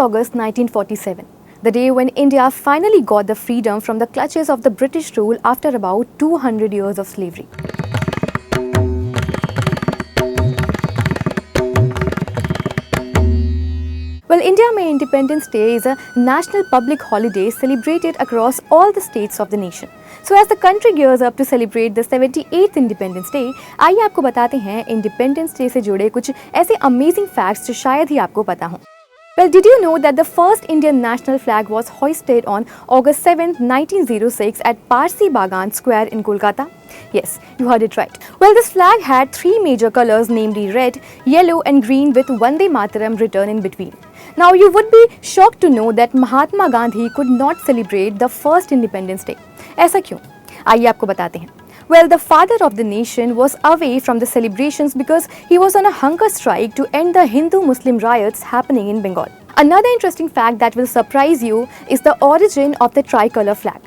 August 1947, the day when India finally got the freedom from the clutches of the British rule after about 200 years of slavery. Well, India May Independence Day is a national public holiday celebrated across all the states of the nation. So as the country gears up to celebrate the 78th Independence Day, आइए आपको बताते हैं Independence Day से जुड़े कुछ ऐसे amazing facts जो शायद ही आपको पता हों. Well, did you know that the first Indian national flag was hoisted on August 7, 1906 at Parsi Bagan Square in Kolkata? Yes, you heard it right. Well, this flag had three major colors, namely red, yellow and green with Vande Mataram written in between. Now, you would be shocked to know that Mahatma Gandhi could not celebrate the first Independence Day. ऐसा क्यों? आइए आपको बताते हैं. Well, the father of the nation was away from the celebrations because he was on a hunger strike to end the Hindu-Muslim riots happening in Bengal. Another interesting fact that will surprise you is the origin of the tricolor flag.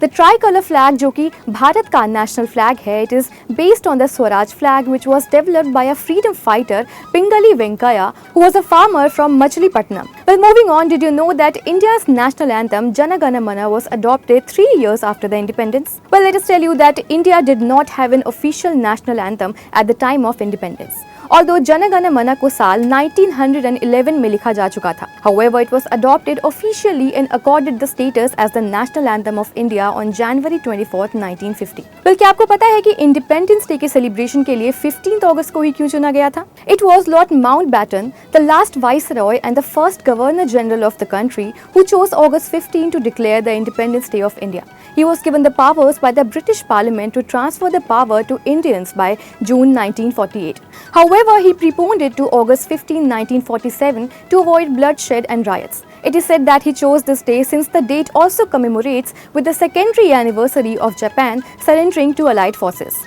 The tricolor flag, जो कि भारत का national flag है, it is based on the Swaraj flag which was developed by a freedom fighter Pingali Venkaya, who was a farmer from Machilipatnam. Well, moving on, did you know that India's national anthem Jana Gana Mana was adopted 3 years after the independence? Well, let us tell you that India did not have an official national anthem at the time of independence. Although Jana Gana Mana को साल 1911 में लिखा जा चुका था. However, it was adopted officially and accorded the status as the national anthem of India on January 24, 1950. Well, क्या आपको पता है कि Independence Day के celebration के लिए 15 अगस्त को ही क्यों चुना गया था? It was Lord Mountbatten, the last viceroy and the first governor general of the country, who chose August 15 to declare the Independence Day of India. He was given the powers by the British Parliament to transfer the power to Indians by June 1948. However, he preponed it to August 15, 1947 to avoid bloodshed and riots. It is said that he chose this day since the date also commemorates with the secondary anniversary of Japan surrendering to Allied forces.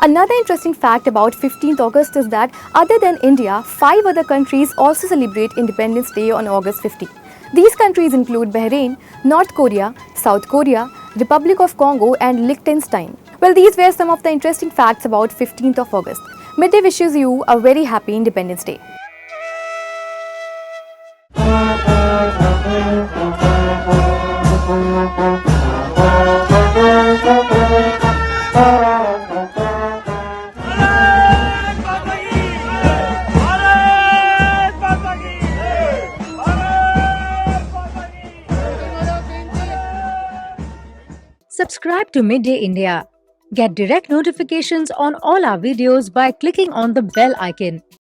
Another interesting fact about 15th August is that other than India, 5 other countries also celebrate Independence Day on August 15. These countries include Bahrain, North Korea, South Korea, Republic of Congo and Liechtenstein. Well, these were some of the interesting facts about 15th of August. Midday wishes you a very happy Independence Day. Subscribe to Midday India. Get direct notifications on all our videos by clicking on the bell icon.